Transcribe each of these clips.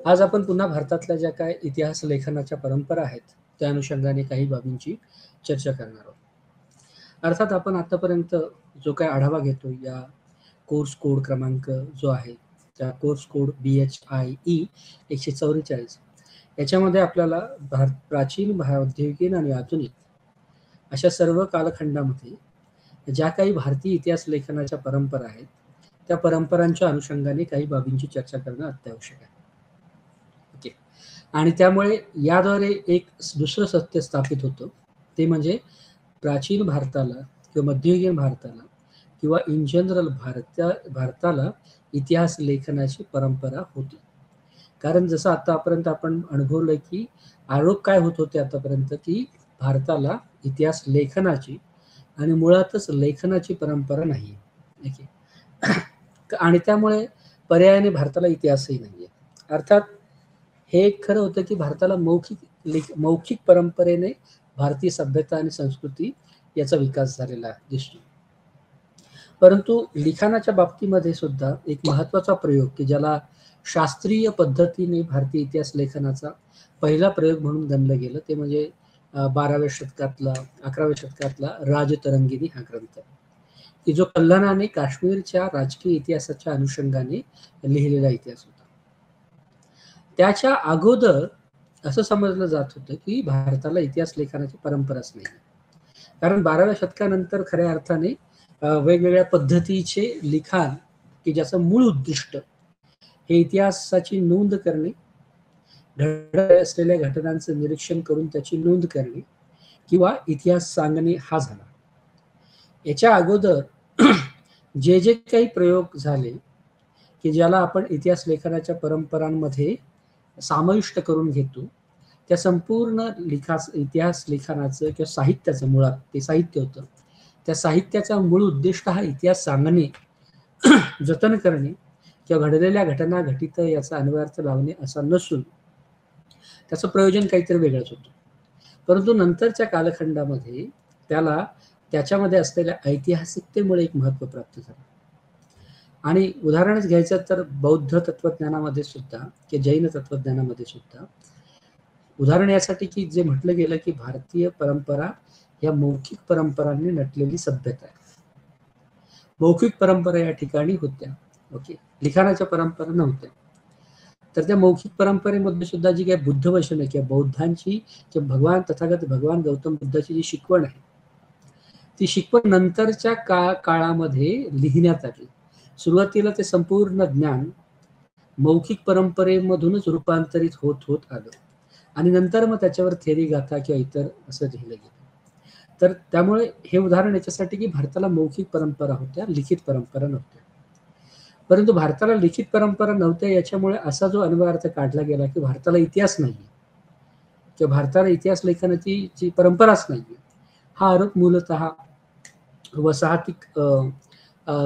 आज आपण पुन्हा भारतातल्या ज्या काय इतिहास लेखनाच्या परंपरा आहेत, त्या अनुषंगाने काही बाबींची चर्चा करणार आहोत. अर्थात आपण आतापर्यंत जो काही आढावा घेतो या कोर्स कोड क्रमांक जो आहे, त्या कोर्स कोड BHIE 144 याच्यामध्ये आपल्याला प्राचीन, मध्ययुगीन आणि आधुनिक अशा सर्व कालखंडामध्ये ज्या काही भारतीय इतिहास लेखनाच्या परंपरा आहेत, त्या परंपरांच्या अनुषंगाने काही बाबींची चर्चा करणं अत्यावश्यक आहे. ओके. आणि त्यामुळे याद्वारे एक दुसरं सत्य स्थापित होतं, ते म्हणजे प्राचीन भारताला किंवा मध्ययुगीन भारताला किंवा इन जनरल भारताला इतिहास लेखनाची परंपरा होती. कारण जसं आतापर्यंत आपण अनुभवलं की आरोप काय होत होते आतापर्यंत की भारताला इतिहास लेखनाची आणि मुळातच लेखनाची परंपरा नाही आहे. आणि त्यामुळे पर्यायाने भारताला इतिहासही नाही आहे. अर्थात हे एक खरं होतं की भारताला मौखिक परंपरेने भारतीय सभ्यता आणि संस्कृती याचा विकास झालेला दिसतो. परंतु लिखाणाच्या बाबतीमध्ये सुद्धा एक महत्त्वाचा प्रयोग की ज्याला शास्त्रीय पद्धतीने भारतीय इतिहास लेखनाचा पहिला प्रयोग म्हणून गणलं गेलं, ते म्हणजे 11व्या शतकातला राजतरंगिणी हा ग्रंथ, की जो कल्हाणाने काश्मीरच्या राजकीय इतिहासाच्या अनुषंगाने लिहिलेला इतिहास होता. त्याच्या अगोदर असं समजलं जात होतं की भारताला इतिहास लेखनाची परंपराच नाही, कारण 12व्या शतकानंतर खऱ्या अर्थाने वेगवेगळ्या पद्धतीचे लिखाण की ज्याचं मूळ उद्दिष्ट हे इतिहासाची नोंद करणे, घडत असलेल्या घटनांचं निरीक्षण करून त्याची नोंद करणे किंवा इतिहास सांगणे हा झाला. याच्या अगोदर जे जे काही प्रयोग झाले की ज्याला आपण इतिहास लेखनाच्या परंपरांमध्ये समाविष्ट करून घेतो, त्या संपूर्ण इतिहास लेखनाचं किंवा साहित्याचं, मुळात ते साहित्य होतं, त्या साहित्याचा मूळ उद्दिष्ट हा इतिहास सांगणे, जतन करणे किंवा घडलेल्या घटना घटित याचा अन्वयार्थ लावणे असा नसून त्याचं प्रयोजन काहीतरी वेगळंच होतं. परंतु नंतरच्या कालखंडामध्ये त्याच्यामध्ये असलेल्या ऐतिहासिकतेमुळे एक महत्त्व प्राप्त झालं. आणि उदाहरणच घ्यायचं तर बौद्ध तत्वज्ञानामध्ये सुद्धा की जैन तत्वज्ञानामध्ये सुद्धा उदाहरण यासाठी की जे म्हटलं गेलं की भारतीय परंपरा या मौखिक परंपरांनी नटलेली सभ्यता आहे. मौखिक परंपरा या ठिकाणी होत्या, ओके, लिखाणाच्या परंपरा नव्हत्या. तर त्या मौखिक परंपरेमध्ये सुद्धा जी काही बुद्ध वचनं किंवा बौद्धांची किंवा तथागत भगवान गौतम बुद्धाची जी शिकवण आहे, ती शिकवण नंतरच्या काळामध्ये लिहिण्यात आली. सुरुवातीला ते संपूर्ण ज्ञान मौखिक परंपरेमधूनच रूपांतरित होत आलं आणि नंतर मग त्याच्यावर थेरी गाथा किंवा इतर असं लिहिलं गेलं. तर त्यामुळे हे उदाहरण याच्यासाठी की भारताला मौखिक परंपरा होत्या, लिखित परंपरा नव्हत्या. परंतु भारताला लिखित परंपरा नव्हत्या याच्यामुळे असा जो अन्वयार्थ काढला गेला की भारताला इतिहास नाही किंवा भारताला इतिहास लेखनाची परंपराच नाही, हा आरोप मूलतः वसाहतिक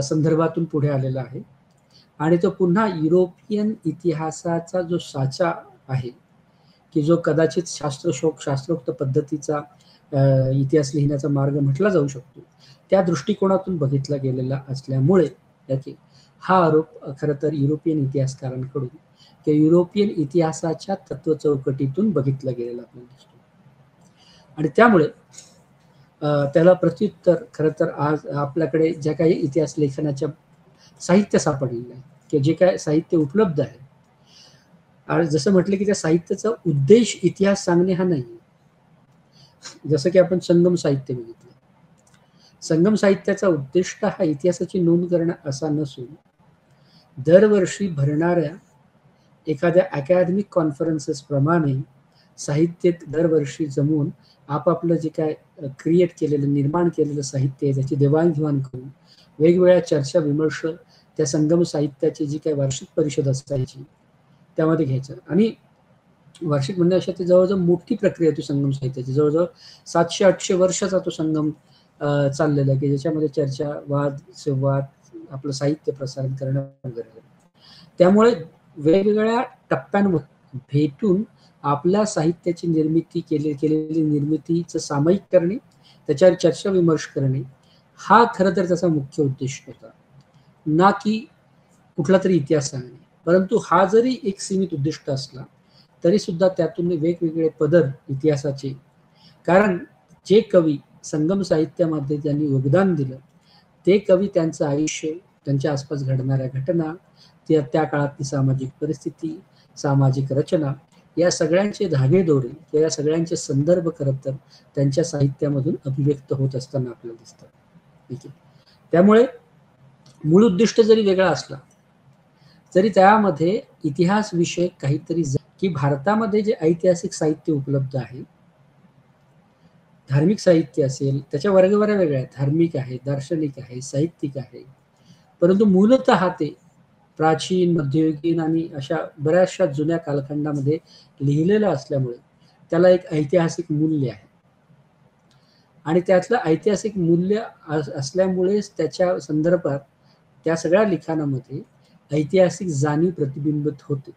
संदर्भातून पुढे आलेला आहे. आणि तो पुन्हा युरोपियन इतिहासाचा जो साचा आहे की जो कदाचित शास्त्रोक्त पद्धतीचा इतिहास लिहिण्याचा मार्ग म्हटला जाऊ शकतो, त्या दृष्टिकोनातून बघितला गेलेला असल्यामुळे हा आरोप खरं तर युरोपियन इतिहासकारांकडून किंवा युरोपियन इतिहासाच्या तत्व चौकटीतून बघितला गेलेला आपल्याला दिसतो. आणि त्यामुळे त्याला प्रत्युत्तर खरं तर आज आपल्याकडे ज्या काही इतिहास लेखनाच्या साहित्य सापडलेलं आहे किंवा जे काय साहित्य उपलब्ध आहे, आणि जसं म्हटलं की त्या साहित्याचा उद्देश इतिहास सांगणे हा नाही. जसं की आपण संगम साहित्य बघितलं, संगम साहित्याचा उद्दिष्ट हा इतिहासाची नोंद करणं असा नसून दरवर्षी भरणाऱ्या एखाद्या अकॅडमिक कॉन्फरन्सेस प्रमाणे साहित्य दरवर्षी जमून आपापलं जे काय क्रिएट केलेलं, निर्माण केलेलं साहित्य आहे त्याची देवाणघेवाण करून वेगवेगळ्या चर्चा विमर्श त्या संगम साहित्याची जी काही वार्षिक परिषद असायची त्यामध्ये घ्यायचं. आणि वार्षिक म्हणण्यापेक्षा ती जवळजवळ मोठी प्रक्रिया होती संगम साहित्याची. जवळजवळ 700-800 वर्षाचा तो संगम चाललेला की ज्याच्यामध्ये चर्चा, वाद संवाद, आपलं साहित्य प्रसारण करणं वगैरे. त्यामुळे वेगवेगळ्या टप्प्यांवर भेटून आपल्या साहित्याची निर्मिती केलेली निर्मितीचं सामायिक करणे, त्याच्यावर चर्चा विमर्श करणे, हा खरं तर त्याचा मुख्य उद्देश होता, ना की कुठला तरी इतिहास सांगणे. परंतु हा जरी एक सीमित उद्दिष्ट असला तरी सुद्धा त्यातून वेगवेगळे पदर इतिहासाचे, कारण जे कवी संगम साहित्यामध्ये ज्यांनी योगदान दिलं ते कवी त्यांचं आयुष्य, त्यांच्या आसपास घडणाऱ्या घटना, त्या काळातली सामाजिक परिस्थिती, सामाजिक रचना, या सगळ्यांचे धागेदोरे किंवा या सगळ्यांचे संदर्भ खरं तर त्यांच्या साहित्यामधून अभिव्यक्त होत असताना आपल्याला दिसतात. ठीक आहे. त्यामुळे मूळ उद्दिष्ट जरी वेगळा असला तरी त्यामध्ये इतिहास विषयक काहीतरी की भारतामध्ये जे ऐतिहासिक साहित्य उपलब्ध आहे, धार्मिक साहित्य असेल, त्याच्या वर्गवाऱ्या वेगळ्या आहेत. धार्मिक आहे, दार्शनिक आहे, साहित्यिक आहे. परंतु मूलतः ते प्राचीन, मध्ययुगीन आणि अशा बऱ्याचशा जुन्या कालखंडामध्ये लिहिलेलं असल्यामुळे त्याला एक ऐतिहासिक मूल्य आहे. आणि त्यातलं ऐतिहासिक मूल्य असल्यामुळेच त्याच्या संदर्भात त्या सगळ्या लिखाणामध्ये ऐतिहासिक जाणीव प्रतिबिंबित होते.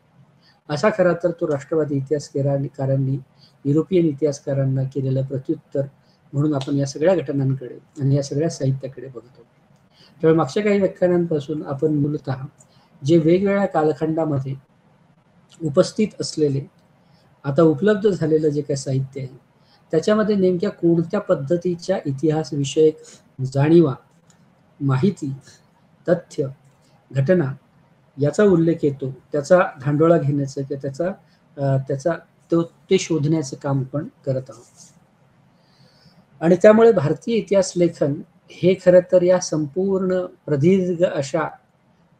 असा खरा तर तो राष्ट्रवादी इतिहासकारांनी युरोपियन इतिहासकारांना केलेलं प्रत्युत्तर म्हणून आपण या सगळ्या घटनांकडे आणि या सगळ्या साहित्याकडे बघतो. त्यामुळे मागच्या काही व्याख्यानांपासून आपण मूलतः जे वेगवेगळ्या कालखंडामध्ये उपस्थित असलेले आता उपलब्ध झालेलं जे काही साहित्य आहे त्याच्यामध्ये नेमक्या कोणत्या पद्धतीच्या इतिहास विषयक जाणीवा, माहिती, तथ्य, घटना याचा उल्लेख येतो, त्याचा धांडोळा घेण्याचं किंवा त्याचा ते शोधण्याचं काम आपण करत आहोत. आणि त्यामुळे भारतीय इतिहास लेखन हे खरं तर या संपूर्ण प्रदीर्घ अशा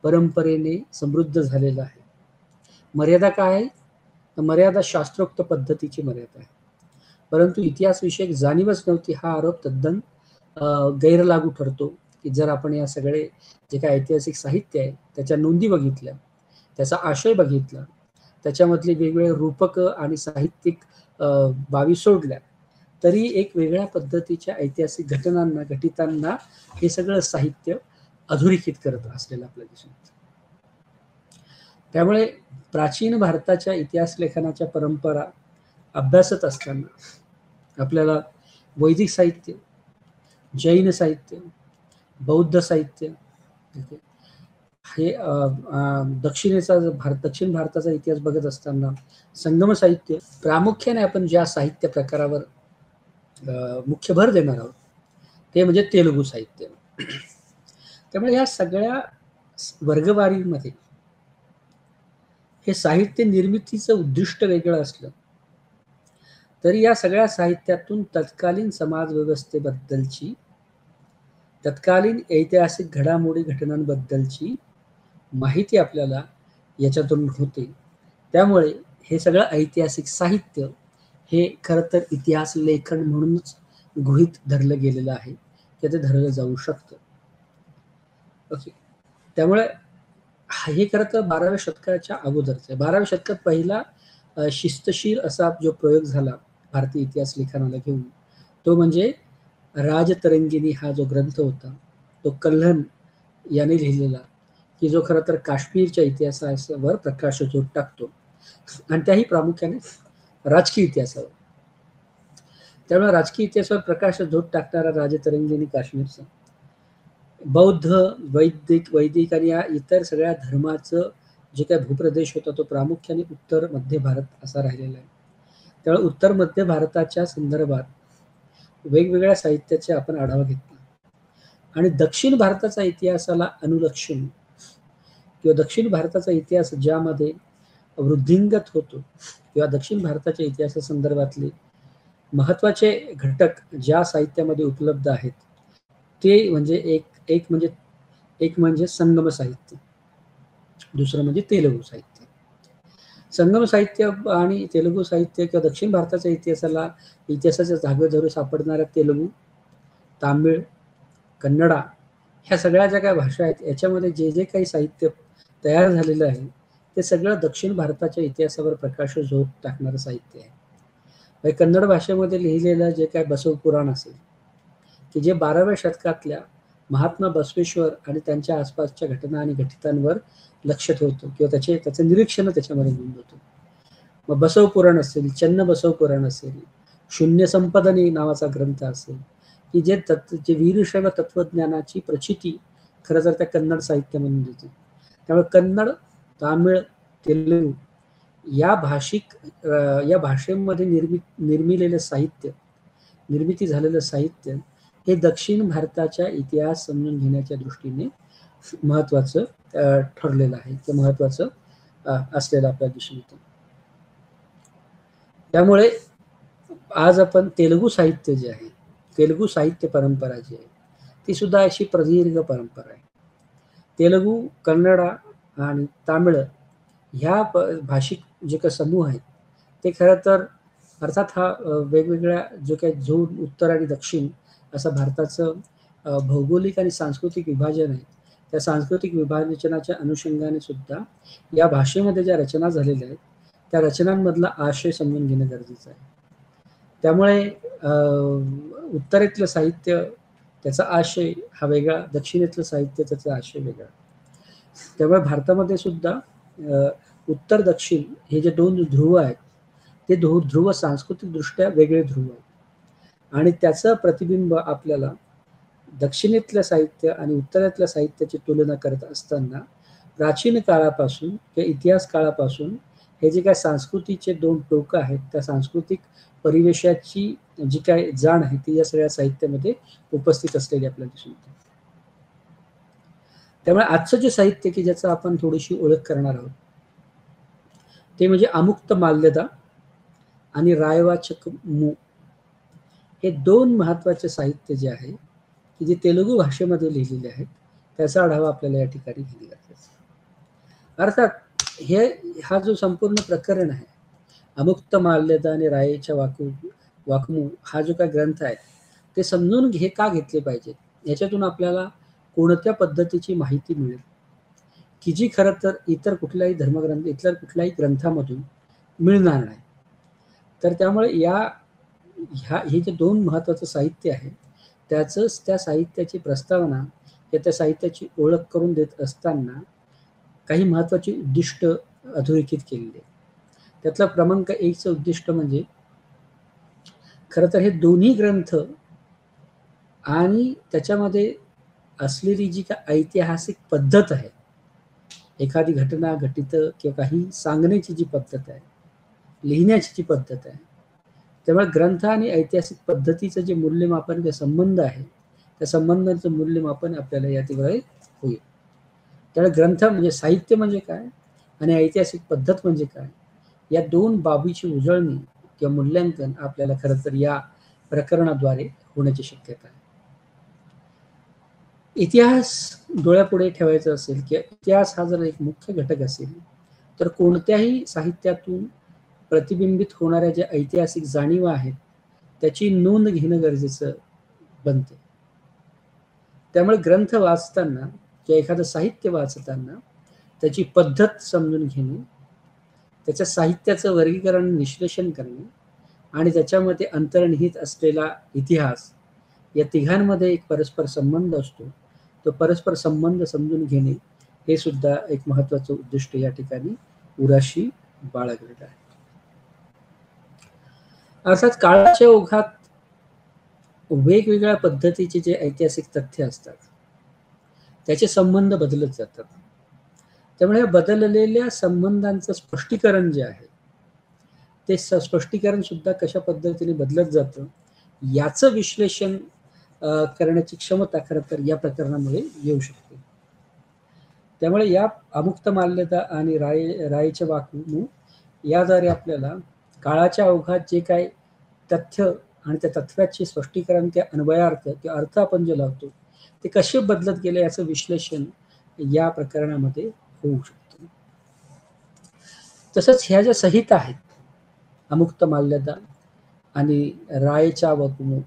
परंपरेने समृद्ध झालेलं आहे. मर्यादा काय आहे? तर मर्यादा शास्त्रोक्त पद्धतीची मर्यादा आहे. परंतु इतिहास विषयक जाणीवच नव्हती हा आरोप तद्दन गैरलागू ठरतो, की जर आपण या सगळे जे काही ऐतिहासिक साहित्य आहे त्याच्या नोंदी बघितल्या, त्याचा आशय बघितला, त्याच्यामधली वेगवेगळे रूपक आणि साहित्यिक बाबी सोडल्या तरी एक वेगळ्या पद्धतीच्या ऐतिहासिक घटितांना हे सगळं साहित्य अधोरेखित करत असलेलं आपल्याला दिसून येतं. त्यामुळे प्राचीन भारताच्या इतिहास लेखनाच्या परंपरा अभ्यासत असताना आपल्याला वैदिक साहित्य, जैन साहित्य, बौद्ध साहित्य, हे दक्षिण भारताचा इतिहास बघत असताना संगम साहित्य, प्रामुख्याने आपण ज्या साहित्य प्रकारावर मुख्य भर देणार आहोत ते म्हणजे तेलुगू साहित्य. त्यामुळे या सगळ्या वर्गवारीमध्ये हे साहित्य निर्मितीचं उद्दिष्ट वेगळं असलं तरी या सगळ्या साहित्यातून तत्कालीन समाज व्यवस्थेबद्दलची, तत्कालीन ऐतिहासिक घडामोडी घटनांबद्दलची माहिती आपल्याला याच्यातून होते. त्यामुळे हे सगळं ऐतिहासिक साहित्य हे खरं तर इतिहास लेखन म्हणूनच गृहीत धरलं गेलेलं आहे, की ते धरलं जाऊ शकतं. ओके. त्यामुळे हे खरं तर 12व्या शतकाच्या अगोदरच आहे. 12व्या शतकात पहिला शिस्तशीर असा जो प्रयोग झाला भारतीय इतिहास लेखनाला घेऊन तो म्हणजे राजतरंगिणी हा जो ग्रंथ होता तो कल्हण याने लिहिलेला, की जो खरं तर काश्मीरच्या इतिहासावर प्रकाशझोत टाकतो आणि त्याही प्रामुख्याने राजकीय इतिहासावर. त्यामुळे राजकीय इतिहासावर प्रकाशझोत टाकणारा राजतरंगिणी काश्मीरचा बौद्ध, वैदिक आणि या इतर सगळ्या धर्माचं जे काही भूप्रदेश होता तो प्रामुख्याने उत्तर मध्य भारत असा राहिलेला आहे. त्यामुळे उत्तर मध्य भारताच्या संदर्भात वेगवेगळ्या साहित्याचे आपण आढावा घेतला आणि दक्षिण भारताचा इतिहासाला अनुलक्षून किंवा दक्षिण भारताचा इतिहास ज्यामध्ये वृद्धिंगत होतो किंवा दक्षिण भारताच्या इतिहासासंदर्भातले महत्त्वाचे घटक ज्या साहित्यामध्ये उपलब्ध आहेत ते म्हणजे एक म्हणजे संगम साहित्य, दुसरं म्हणजे तेलुगू साहित्य. संगम साहित्य आणि तेलुगू साहित्य किंवा दक्षिण भारताच्या इतिहासाच्या जागेजवळ सापडणाऱ्या तेलुगू, तामिळ, कन्नडा ह्या सगळ्या ज्या काही भाषा आहेत याच्यामध्ये जे जे काही साहित्य तयार झालेलं आहे ते सगळं दक्षिण भारताच्या इतिहासावर प्रकाशझोत टाकणारं साहित्य आहे. कन्नड भाषेमध्ये लिहिलेलं जे काय बसव पुराण असेल की जे 12व्या शतकातल्या महात्मा बसवेश्वर आणि त्यांच्या आसपासच्या घटना आणि घटितांवर लक्ष ठेवतो किंवा त्याचं निरीक्षण त्याच्यामध्ये नोंदवतो. मग बसव पुराण असेल, चन्न बसव पुराण असेल, शून्य संपदनी नावाचा ग्रंथ असेल की जे वीरशैव तत्वज्ञानाची प्रचिती खरं तर त्या कन्नड साहित्यामधून देते. त्यामुळे कन्नड, तामिळ, तेलुगू या भाषिक या भाषेमध्ये निर्मिलेलं साहित्य, निर्मिती झालेलं साहित्य हे दक्षिण भारताच्या इतिहास समजून घेण्याच्या दृष्टीने महत्वाचं ठरलेलं आहे, ते महत्वाचं असलेलं आपल्याला दिसून येतं. त्यामुळे आज आपण तेलुगू साहित्य जे आहे, तेलुगू साहित्य परंपरा जी आहे, ती सुद्धा अशी प्रदीर्घ परंपरा आहे. तेलुगू, कन्नडा आणि तामिळ ह्या भाषिक जे काही समूह आहेत ते खरं तर अर्थात हा वेगवेगळ्या जो काही झोन उत्तर आणि दक्षिण असं भारताचं भौगोलिक आणि सांस्कृतिक विभाजन आहे. त्या सांस्कृतिक विभाजनाच्या अनुषंगाने सुद्धा या भाषेमध्ये ज्या रचना झालेल्या आहेत त्या रचनांमधला आशय समजून घेणं गरजेचं आहे. त्यामुळे उत्तरेतलं साहित्य त्याचा आशय हा वेगळा, दक्षिणेतलं साहित्य त्याचा आशय वेगळा. त्यामुळे भारतामध्ये सुद्धा उत्तर दक्षिण हे जे दोन ध्रुव आहेत ते ध्रुव सांस्कृतिकदृष्ट्या वेगळे ध्रुव आहेत आणि त्याचं प्रतिबिंब आपल्याला दक्षिणेतल्या साहित्य आणि उत्तरेतल्या साहित्याची तुलना करत असताना प्राचीन काळापासून किंवा इतिहास काळापासून हे जे काय संस्कृतीचे दोन टोकं आहेत त्या सांस्कृतिक परिवेशाची जी काय जाण आहे ती या सगळ्या साहित्यामध्ये उपस्थित असलेली आपल्याला दिसून येते. त्यामुळे आजचं जे साहित्य की ज्याचं आपण थोडीशी ओळख करणार आहोत ते म्हणजे अमुक्त माल्यदा आणि रायवाचक मू हे दोन महत्वाचे साहित्य जे आहे की जे तेलुगू भाषेमध्ये लिहिलेले आहेत त्याचा आढावा आपल्याला या ठिकाणी घेतला जातो. अर्थात हा जो संपूर्ण प्रकरण आहे अमुक्त माल्यदा आणि रायेच्या वाकमू हा जो काय ग्रंथ आहे ते समजून का घेतले पाहिजे, याच्यातून आपल्याला कोणत्या पद्धतीची माहिती मिळेल की जी खरं तर इतर कुठल्याही धर्मग्रंथ इतर कुठल्याही ग्रंथामधून मिळणार नाही. तर त्यामुळे हे जे दोन महत्वाचं साहित्य आहे त्याचंच त्या साहित्याची प्रस्तावना त्या साहित्याची ओळख करून देत असताना काही महत्वाची उद्दिष्ट अधोरेखित केलेली आहे. त्यातलं क्रमांक 1चं उद्दिष्ट म्हणजे खरं तर हे दोन्ही ग्रंथ आणि त्याच्यामध्ये असलेली जी काय ऐतिहासिक पद्धत आहे, एखादी घटना घटित किंवा काही सांगण्याची जी पद्धत आहे, लिहिण्याची जी पद्धत आहे, त्यामुळे ग्रंथ आणि ऐतिहासिक पद्धतीचं जे मूल्यमापन जे संबंध आहे त्या संबंधांचं मूल्यमापन आपल्याला या ठिकाणी होईल. त्यामुळे ग्रंथ म्हणजे साहित्य म्हणजे काय आणि ऐतिहासिक पद्धत म्हणजे काय या दोन बाबीची उजळणी किंवा मूल्यांकन आपल्याला खरं तर या प्रकरणाद्वारे होण्याची शक्यता आहे. इतिहास डोळ्यापुढे ठेवायचा असेल किंवा इतिहास हा जर एक मुख्य घटक असेल तर कोणत्याही साहित्यातून प्रतिबिंबित होणाऱ्या ज्या ऐतिहासिक जाणीवा आहेत त्याची नोंद घेणं गरजेचं बनते. त्यामुळे ग्रंथ वाचताना किंवा एखादं साहित्य वाचताना त्याची पद्धत समजून घेणे, त्याच्या साहित्याचं वर्गीकरण विश्लेषण करणे आणि त्याच्यामध्ये अंतर्निहित असलेला इतिहास या तिघांमध्ये एक परस्पर संबंध असतो. तो परस्पर संबंध समजून घेणे हे सुद्धा एक महत्वाचं उद्दिष्ट या ठिकाणी उराशी बाळगलेलं आहे. अर्थात काळाच्या ओघात वेगवेगळ्या पद्धतीचे जे ऐतिहासिक तथ्य असतात त्याचे संबंध बदलत जातात. त्यामुळे बदललेल्या संबंधांचं स्पष्टीकरण जे आहे ते स्पष्टीकरण सुद्धा कशा पद्धतीने बदलत जातं याचं विश्लेषण करण्याची क्षमता खरं तर या प्रकरणामुळे येऊ शकते. त्यामुळे या अमुक्त माल्यदा आणि रायेच्या वाकमू याद्वारे आपल्याला काळाच्या ओघात जे काही तथ्य आणि त्या तत्वाचे स्पष्टीकरण ते अन्वयार्थ ते अर्थ आपण जे लावतो ते कसे बदलत गेले याचं विश्लेषण या प्रकरणामध्ये होऊ शकतं. तसंच ह्या ज्या संहिता आहेत अमुक्त माल्यदा आणि रायेच्या वाकमू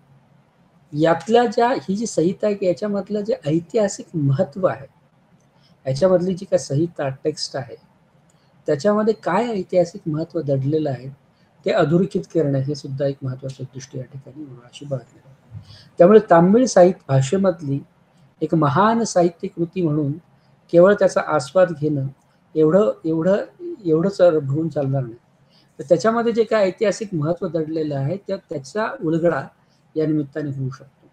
यातल्या ज्या ही जी संहिता आहे की याच्यामधलं जे ऐतिहासिक महत्व आहे याच्यामधली जी काय संहिता टेक्स्ट आहे त्याच्यामध्ये काय ऐतिहासिक महत्व दडलेलं आहे ते अधोरेखित करणं हे सुद्धा एक महत्वाचं उद्दिष्ट या ठिकाणी अशी बाळगलेलं आहे. त्यामुळे तामिळ साहित्य भाषेमधली एक महान साहित्य कृती म्हणून केवळ त्याचा आस्वाद घेणं एवढंच होऊन चालणार नाही. तर त्याच्यामध्ये जे काय ऐतिहासिक महत्व दडलेलं आहे त्याचा उलगडा या निमित्ताने होऊ शकतो.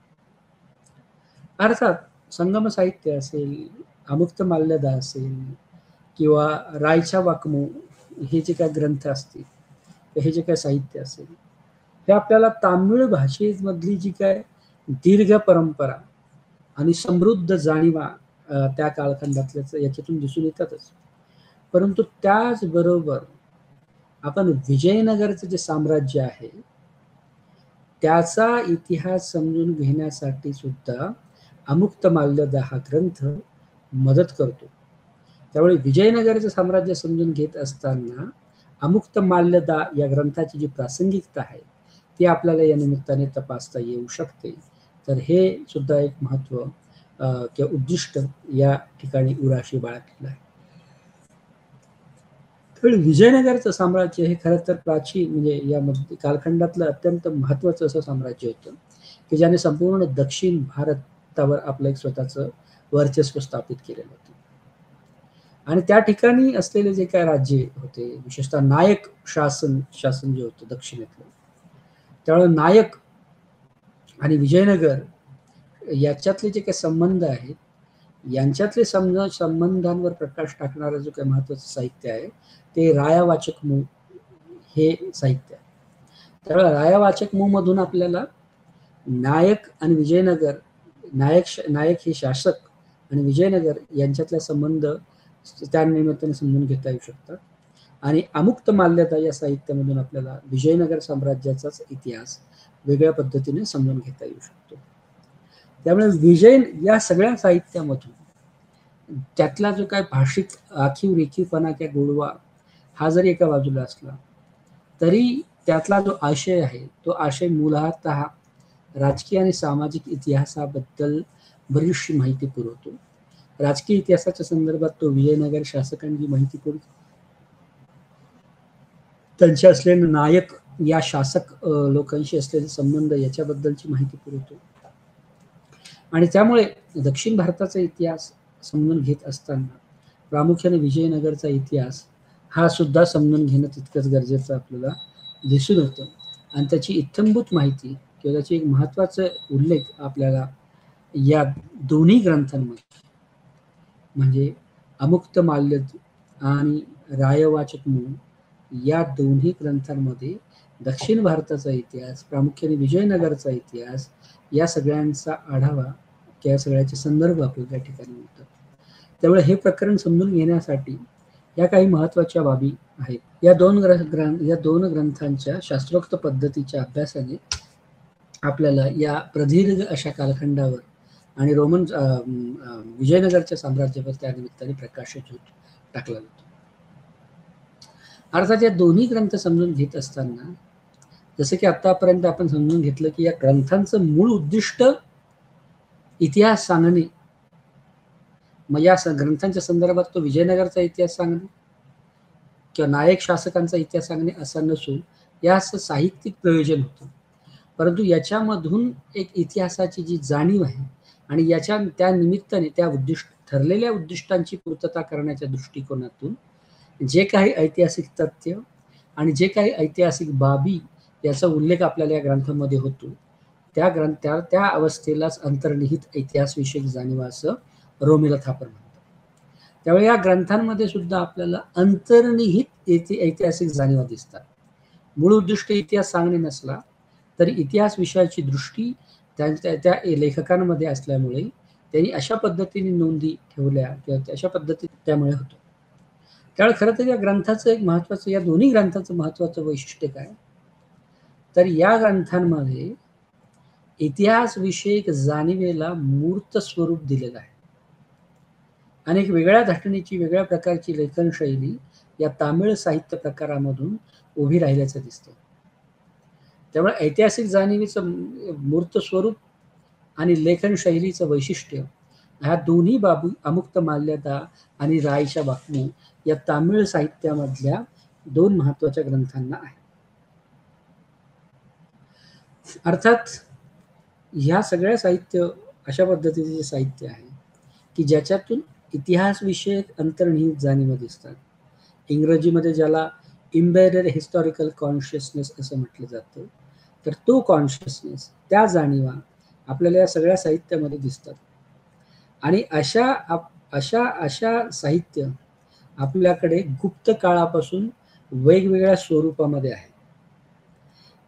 अर्थात संगम साहित्य असेल, अमुक्त माल्यदा असेल किंवा रायच्या वाकमू हे जे काही ग्रंथ असतील, हे जे काही साहित्य असेल, हे आपल्याला तामिळ भाषेमधली जी काय दीर्घ परंपरा आणि समृद्ध जाणीवा त्या कालखंडातल्याच याच्यातून दिसून येतातच. परंतु त्याचबरोबर आपण विजयनगरचं जे साम्राज्य आहे त्याचा इतिहास समजून घेण्यासाठी सुद्धा अमुक्तमाल्यदा हा ग्रंथ मदत करतो. त्यामुळे विजयनगरचं साम्राज्य समजून घेत असताना अमुक्तमाल्यदा या ग्रंथाची जी प्रासंगिकता आहे ती आपल्याला या निमित्ताने तपासता येऊ शकते. तर हे सुद्धा एक महत्त्व किंवा उद्दिष्ट या ठिकाणी उराशी बाळगलेलं आहे. तर विजयनगरचं साम्राज्य हे खरं तर प्राचीन म्हणजे या कालखंडातलं अत्यंत महत्त्वाचं असं साम्राज्य होतं की ज्याने संपूर्ण दक्षिण भारतावर आपलं एक स्वतःचं वर्चस्व स्थापित केलेलं होतं. आणि त्या ठिकाणी असलेले जे काय राज्य होते, विशेषतः नायक शासन जे होतं दक्षिणेतलं, त्यामुळे नायक आणि विजयनगर याच्यातले जे काही संबंध आहेत यांच्यातले संबंधांवर प्रकाश टाकणारा जो काही महत्त्वाचं साहित्य आहे ते रायावाचक मू हे साहित्य आहे. त्यामुळे रायावाचक मू मधून आपल्याला नायक आणि विजयनगर, नायक हे शासक आणि विजयनगर यांच्यातला संबंध त्या निमित्ताने समजून घेता येऊ शकतात. आणि अमुक्तमाल्यदा या साहित्यामधून आपल्याला विजयनगर साम्राज्याचाच इतिहास वेगळ्या पद्धतीने समजून घेता येऊ शकतो. त्यामुळे विजय या सगळ्या साहित्यामधून त्यातला जो काय भाषिक आखीव रेखीवपणा किंवा गोडवा हा जरी एका बाजूला असला तरी त्यातला जो आशय आहे तो आशय मूलतः राजकीय आणि सामाजिक इतिहासाबद्दल बरीचशी माहिती पुरवतो. राजकीय इतिहासाच्या संदर्भात तो विजयनगर शासकांची माहिती पुरवतो, त्यांचे असलेले नायक या शासक लोकांशी असलेले संबंध याच्याबद्दलची माहिती पुरवतो. आणि त्यामुळे दक्षिण भारताचा इतिहास समजून घेत असताना प्रामुख्याने विजयनगरचा इतिहास हा सुद्धा समजून घेणं तितकंच गरजेचं आपल्याला दिसून येतं. आणि त्याची इत्थंभूत माहिती किंवा त्याची एक महत्त्वाचा उल्लेख आपल्याला या दोन्ही ग्रंथांमध्ये म्हणजे अमुक्तमाल्यदा आणि रायवाचक मू या दोन्ही ग्रंथांमध्ये दक्षिण भारताचा इतिहास, प्रामुख्याने विजयनगरचा इतिहास या सगळ्यांचा आढावा किंवा सगळ्याचे संदर्भ आपल्याला त्या ठिकाणी मिळतात. त्यामुळे हे प्रकरण समजून घेण्यासाठी या काही महत्त्वाच्या बाबी आहेत. या दोन ग्रंथांच्या शास्त्रोक्त पद्धतीच्या अभ्यासाने आपल्याला या प्रदीर्घ अशा कालखंडावर आणि रोमन विजयनगरच्या साम्राज्यावर त्या निमित्ताने प्रकाश टाकला जातो. अर्थात या दोन्ही ग्रंथ समजून घेत असताना जसं की आतापर्यंत आपण समजून घेतलं की या ग्रंथांचं मूळ उद्दिष्ट इतिहास सांगणे, मग या ग्रंथांच्या संदर्भात तो विजयनगरचा इतिहास सांगणे किंवा नायक शासकांचा इतिहास सांगणे असं नसून यास साहित्यिक प्रयोजन होतं. परंतु याच्यामधून एक इतिहासाची जी जाणीव आहे आणि त्या निमित्ताने त्या ठरलेल्या उद्दिष्टांची पूर्तता करण्याच्या दृष्टिकोनातून जे काही ऐतिहासिक तथ्य आणि जे काही ऐतिहासिक बाबी याचा उल्लेख आपल्याला या ग्रंथामध्ये होतो त्या अवस्थेलाच अंतर्निहित ऐतिहासविषयक जाणीव असं रोमिला थापर म्हणतात. त्यामुळे या ग्रंथांमध्ये सुद्धा आपल्याला अंतर्निहित ऐतिहासिक जाणीवा दिसतात. मूळ उद्दिष्ट इतिहास सांगणे नसला तरी इतिहास विषयाची दृष्टी त्या लेखकांमध्ये असल्यामुळे त्यांनी अशा पद्धतीने नोंदी ठेवल्या किंवा अशा पद्धतीने त्यामुळे होतो. त्यामुळे खरं तर या ग्रंथाचं एक महत्त्वाचं, या दोन्ही ग्रंथाचं महत्त्वाचं वैशिष्ट्य काय, तर या ग्रंथांमध्ये इतिहास विषयक जाणीवेला मूर्त स्वरूप दिलेलं आहे. अनेक वेगळ्या घटनेची, वेगळ्या प्रकारची लेखनशैली या तामिळ साहित्य प्रकारामधून उभी राहिल्याचं दिसतं. त्यामुळे ऐतिहासिक जाणीवेचं मूर्त स्वरूप आणि लेखनशैलीचं वैशिष्ट्य ह्या दोन्ही बाबी अमुक्तमाल्यदा आणि रायच्या वाकमू या तामिळ साहित्यामधल्या दोन महत्त्वाच्या ग्रंथांना आहे. अर्थात ह्या सगळ्या साहित्य अशा पद्धतीचे साहित्य आहे की ज्याच्यातून इतिहास विषयक अंतर्निहित जाणीवा दिसतात. इंग्रजीमध्ये ज्याला इम्बेडेड हिस्टॉरिकल कॉन्शियसनेस असं म्हटलं जातं, तर तो कॉन्शियसनेस, त्या जाणीवा आपल्याला या सगळ्या साहित्यामध्ये दिसतात. आणि अशा साहित्य आपल्याकडे गुप्त काळापासून वेगवेगळ्या स्वरूपामध्ये आहे.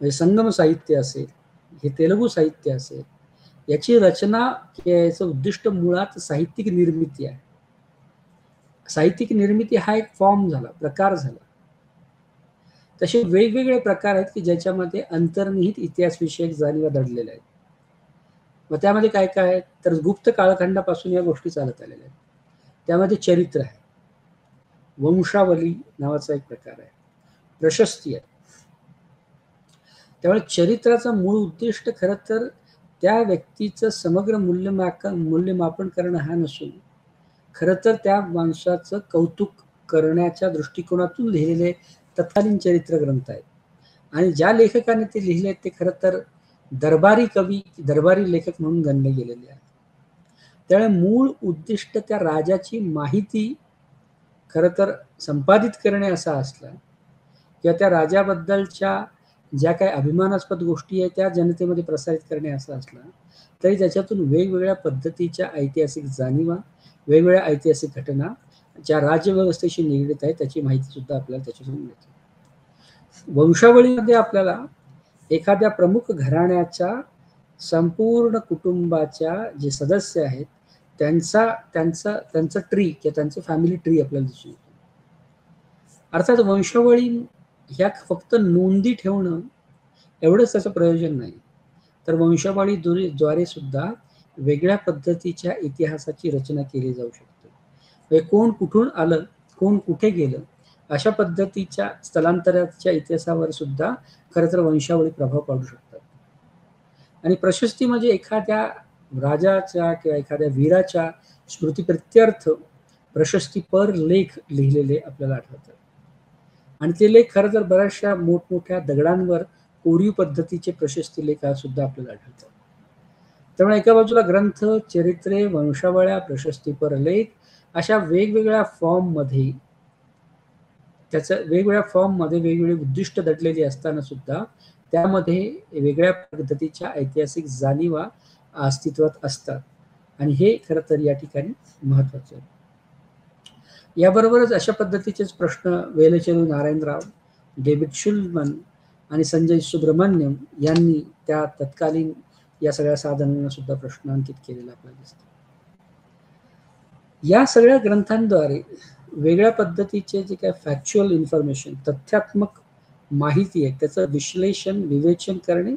म्हणजे संगम साहित्य असेल, हे तेलुगू साहित्य असेल, याची रचना, याचं उद्दिष्ट मुळात साहित्यिक निर्मिती आहे. साहित्यिक निर्मिती हा एक फॉर्म झाला, प्रकार झाला. तसे वेगवेगळे प्रकार आहेत की ज्याच्यामध्ये अंतर्निहित इतिहास विषयक जाणीवा दडलेल्या आहेत. मग त्यामध्ये काय काय आहे, तर गुप्त कालखंडापासून या गोष्टी चालत आलेल्या आहेत. त्यामध्ये चरित्र आहे, वंशावली नावाचा एक प्रकार आहे, प्रशस्ती आहे. त्यामुळे चरित्राचं मूळ उद्दिष्ट खरं तर त्या व्यक्तीचं समग्र मूल्यमापन करणं हा नसून खरं तर त्या माणसाचं कौतुक करण्याच्या दृष्टिकोनातून लिहिलेले तत्कालीन चरित्र ग्रंथ आहेत. आणि ज्या लेखकाने ते लिहिले ते खरं तर दरबारी कवी, दरबारी लेखक म्हणून गणले गेलेले आहेत. त्यामुळे मूळ उद्दिष्ट त्या राजाची माहिती खरं तर संपादित करणे असा असला, किंवा त्या राजाबद्दलच्या ज्या काही अभिमानास्पद गोष्टी आहेत त्या जनतेमध्ये प्रसारित करणे असा असला, तरी त्याच्यातून वेगवेगळ्या पद्धतीच्या ऐतिहासिक जाणीवा, वेगवेगळ्या ऐतिहासिक घटना ज्या राज्यव्यवस्थेशी निगडीत आहेत त्याची माहिती सुद्धा आपल्याला त्याच्यातून मिळते. वंशावळीमध्ये आपल्याला एखाद्या प्रमुख घराण्याच्या संपूर्ण कुटुंबाच्या जे सदस्य आहेत त्यांचं ट्री किंवा त्यांचं फॅमिली ट्री आपल्याला दिसून येतो. अर्थात वंशावळी ह्या फक्त नोंदी ठेवणं एवढंच त्याचं प्रयोजन नाही, तर वंशावळी द्वारे सुद्धा वेगळ्या पद्धतीच्या इतिहासाची रचना केली जाऊ शकते. कोण कुठून आलं, कोण कुठे गेलं, अशा पद्धतीच्या स्थलांतराच्या इतिहासावर सुद्धा खरं तर वंशावळी प्रभाव पाडू शकतात. आणि प्रशस्ती म्हणजे एखाद्या राजाच्या किंवा एखाद्या वीराच्या स्मृतिप्रित्यर्थ प्रशस्तीपर लेख लिहिलेले आपल्याला आढळतात. आणि ते लेख खरं तर बऱ्याचशा मोठमोठ्या दगडांवर कोरीव पद्धतीचे प्रशस्ती लेख सुद्धा आपल्याला आढळतात. त्यामुळे एका बाजूला ग्रंथ, चरित्रे, वंशावळ्या, प्रशस्तीपर लेख अशा वेगवेगळ्या फॉर्ममध्ये वेगवेगळी उद्दिष्ट दडलेली असताना सुद्धा त्यामध्ये वेगळ्या पद्धतीच्या ऐतिहासिक जाणीवा अस्तित्वात असतात. आणि हे खरं तर या ठिकाणी महत्वाचं आहे. याबरोबरच अशा पद्धतीचेच प्रश्न वेलचेरू नारायणराव, डेव्हिड शुल्मन आणि संजय सुब्रमण्यम यांनी त्या तत्कालीन या सगळ्या साधनांना सुद्धा प्रश्नांकित केलेला आपल्याला दिसतो. या सगळ्या ग्रंथांद्वारे वेगळ्या पद्धतीचे जे काही फॅक्च्युअल इन्फॉर्मेशन, तथ्यात्मक माहिती आहे त्याचं विश्लेषण, विवेचन करणे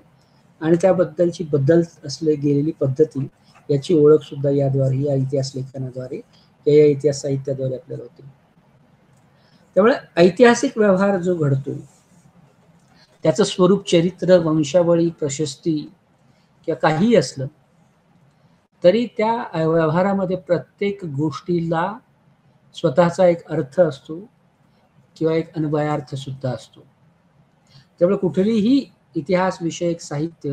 आणि त्याबद्दलची बदल असले गेलेली पद्धती याची ओळख सुद्धा याद्वारे, या इतिहास लेखनाद्वारे, या इतिहास साहित्याद्वारे आपल्याला होते. त्यामुळे ऐतिहासिक व्यवहार जो घडतो त्याचं स्वरूप चरित्र, वंशावळी, प्रशस्ती किंवा काहीही असलं तरी त्या व्यवहारामध्ये प्रत्येक गोष्टीला स्वतःचा एक अर्थ असतो किंवा एक अन्वयार्थ सुद्धा असतो. त्यामुळे कुठलीही इतिहास विषयक साहित्य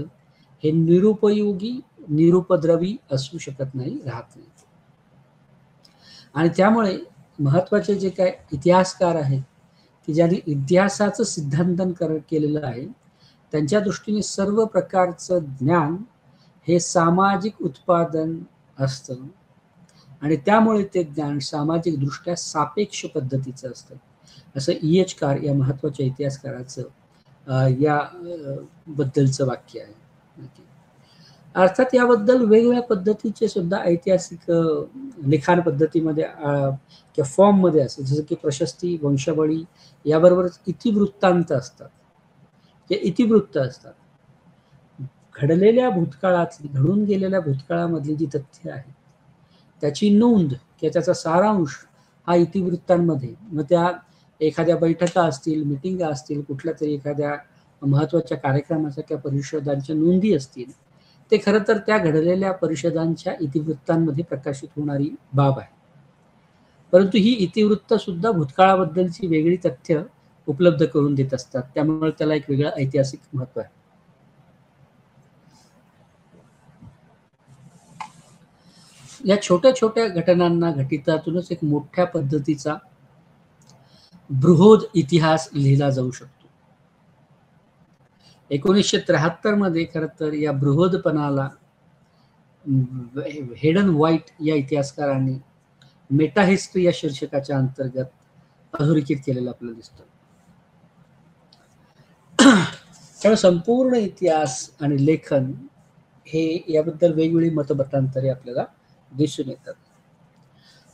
हे निरुपयोगी, निरुपद्रवी असू शकत नाही, राहत नाही. आणि त्यामुळे महत्वाचे जे काय इतिहासकार आहेत की ज्यांनी इतिहासाचं सिद्धांतन केलेलं आहे त्यांच्या दृष्टीने सर्व प्रकारचं ज्ञान हे सामाजिक उत्पादन असतं आणि त्यामुळे ते ज्ञान सामाजिक दृष्ट्या सापेक्ष पद्धतीचं असतं, असं E.H. कार या महत्वाच्या इतिहासकाराचं या बद्दलचं वाक्य आहे. अर्थात याबद्दल वेगवेगळ्या पद्धतीचे सुद्धा ऐतिहासिक लिखाण पद्धतीमध्ये किंवा फॉर्ममध्ये असतात, जसं की प्रशस्ती, वंशावळी, याबरोबरच इतिवृत्तांत असतात. हे इतिवृत्त असतात. घडून गेलेल्या भूतकाळामधली जी तथ्य आहेत त्याची नोंद किंवा त्याचा सारांश हा इतिवृत्तांमध्ये, मग त्या एखाद्या बैठका असतील, मिटिंग असतील, कुठल्या तरी एखाद्या महत्वाच्या कार्यक्रमाच्या किंवा परिषदांच्या नोंदी असतील, ते खरं तर त्या घडलेल्या परिषदांच्या इतिवृत्तांमध्ये प्रकाशित होणारी बाब आहे. परंतु ही इतिवृत्त सुद्धा भूतकाळाबद्दलची वेगळी तथ्य उपलब्ध करून देत असतात, त्यामुळे त्याला एक वेगळं ऐतिहासिक महत्व आहे. या छोट्या छोट्या घटनांना घटितातूनच एक मोठ्या पद्धतीचा बृहद इतिहास लिहिला जाऊ शकतो. 1973 मध्ये खरं तर या बृहदपणाला हेडन व्हाईट या इतिहासकारांनी मेटा हिस्ट्री या शीर्षकाच्या अंतर्गत अधोरेखित केलेलं आपल्याला दिसतं. त्यामुळे संपूर्ण इतिहास आणि लेखन हे याबद्दल वेगवेगळी मतमतांतरे आपल्याला दिसून येतात.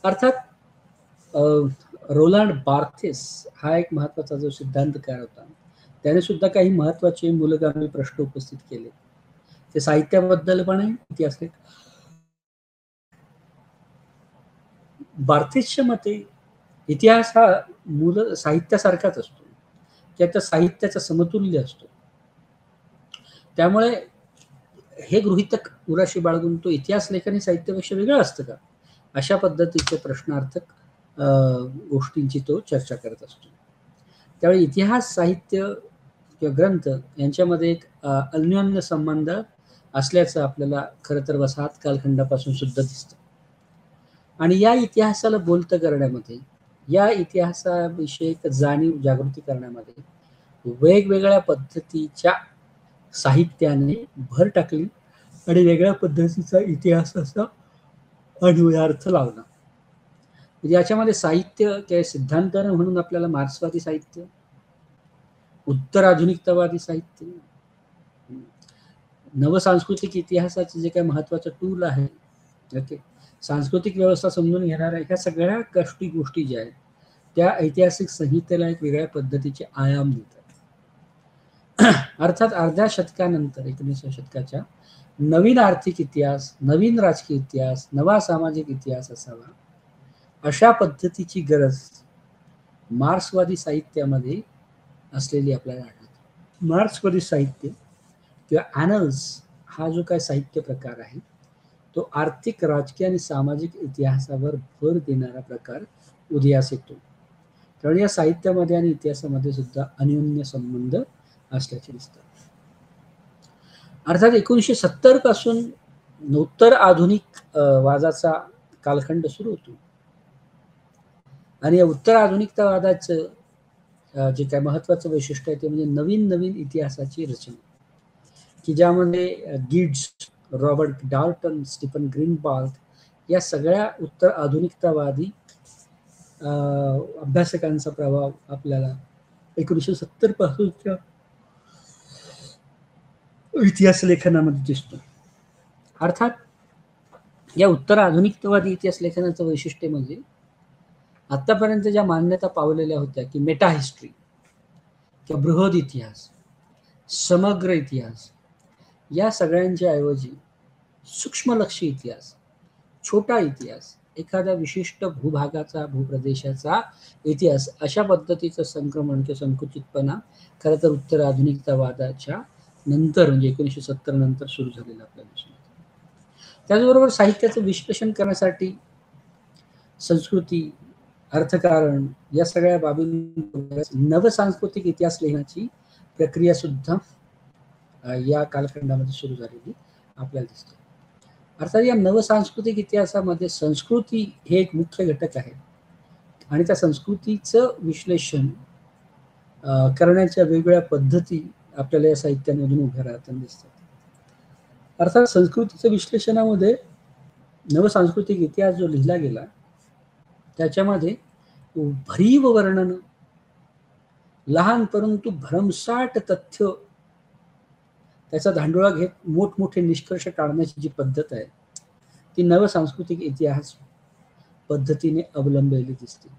अर्थात रोलांड बार्थेस हा एक महत्वाचा जो सिद्धांतकार होता, त्याने सुद्धा काही महत्वाचे मूलगामी प्रश्न उपस्थित केले. ते साहित्याबद्दल पण आहे, इतिहास. बार्थेसच्या मते इतिहास हा मूल साहित्यासारखाच असतो, त्याच्या साहित्याचा समतुल्य असतो. त्यामुळे हे गृहीतक उराशी बाळगून तो इतिहास लेखन हे साहित्यापेक्षा वेगळं असतं का, अशा पद्धतीचे प्रश्नार्थक गोष्टींची तो चर्चा करत असतो. त्यावेळी इतिहास साहित्य किंवा ग्रंथ यांच्यामध्ये एक अन्योन्य संबंध असल्याचं आपल्याला खरं तर वसाहत कालखंडापासून सुद्धा दिसतं. आणि या इतिहासाला बोलतं करण्यामध्ये, या इतिहासाविषयक जाणीव जागृती करण्यामध्ये वेगवेगळ्या पद्धतीच्या साहित्याने भर टाकली आणि वेगळ्या पद्धतीचा इतिहासाचा अन्वयार्थ लावला. याच्यामध्ये साहित्य किंवा सिद्धांतन म्हणून आपल्याला मार्क्सवादी साहित्य, उत्तर आधुनिकतावादी साहित्य, नवसांस्कृतिक इतिहासाचे जे काही महत्वाचं टूल आहे, ओके, सांस्कृतिक व्यवस्था समजून घेणाऱ्या ह्या सगळ्या गोष्टी ज्या आहेत त्या ऐतिहासिक संहितेला एक वेगळ्या पद्धतीचे आयाम देतात. अर्थात अर्ध्या शतकानंतर 19व्या शतकाच्या नवीन आर्थिक इतिहास, नवीन राजकीय इतिहास, नवा सामाजिक इतिहास असावा, अशा पद्धतीची गरज मार्क्सवादी साहित्यामध्ये असलेली आपल्याला आढळते. मार्क्सवादी साहित्य किंवा ॲनल्स हा जो काही साहित्य प्रकार आहे तो आर्थिक, राजकीय आणि सामाजिक इतिहासावर भर देणारा प्रकार उदयास येतो. त्यामुळे या साहित्यामध्ये आणि इतिहासामध्ये सुद्धा अन्योन्य संबंध असल्याचे दिसतात. अर्थात 1970 पासून उत्तर आधुनिक वादाचा कालखंड सुरू होतो आणि या उत्तर आधुनिकतावादाचं जे काही महत्वाचं वैशिष्ट्य आहे ते म्हणजे नवीन नवीन इतिहासाची रचना, की ज्यामध्ये गिड्स, रॉबर्ट डाल्टन, स्टीफन ग्रीनबाल्ट या सगळ्या उत्तर आधुनिकतावादी अभ्यासकांचा प्रभाव आपल्याला 1970 पासूनच्या इतिहास लेखनामध्ये दिसतो. अर्थात या उत्तर आधुनिकतावादी इतिहास लेखनाचं वैशिष्ट्य म्हणजे आतापर्यंत ज्या मान्यता पावलेल्या होत्या की मेटा हिस्ट्री किंवा बृहद इतिहास, समग्र इतिहास, या सगळ्यांच्या ऐवजी सूक्ष्मलक्षी इतिहास, छोटा इतिहास, एखाद्या विशिष्ट भूभागाचा, भूप्रदेशाचा इतिहास, अशा पद्धतीचं संक्रमण किंवा संकुचितपणा खरं तर उत्तर आधुनिकतावादाच्या नंतर म्हणजे 1970 नंतर सुरू झालेलं आपल्याला दिसून येतं. त्याचबरोबर साहित्याचं विश्लेषण करण्यासाठी संस्कृती, अर्थकारण या सगळ्या बाबींबरोबर नवसांस्कृतिक इतिहास लिहिण्याची प्रक्रिया सुद्धा या कालखंडामध्ये सुरू झालेली आपल्याला दिसते. अर्थात या नवसांस्कृतिक इतिहासामध्ये संस्कृती हे एक मुख्य घटक आहे आणि त्या संस्कृतीचं विश्लेषण करण्याच्या वेगवेगळ्या पद्धती आपल्याला या साहित्यामधून उभ्या राहताना दिसतात. अर्थात संस्कृतीच्या विश्लेषणामध्ये नवसांस्कृतिक इतिहास जो लिहिला गेला त्याच्यामध्ये भरीव वर्णन, लहान परंतु भरमसाठ तथ्य, त्याचा धांडोळा घेत मोठमोठे निष्कर्ष काढण्याची जी पद्धत आहे ती नवसांस्कृतिक इतिहास पद्धतीने अवलंबलेली दिसते.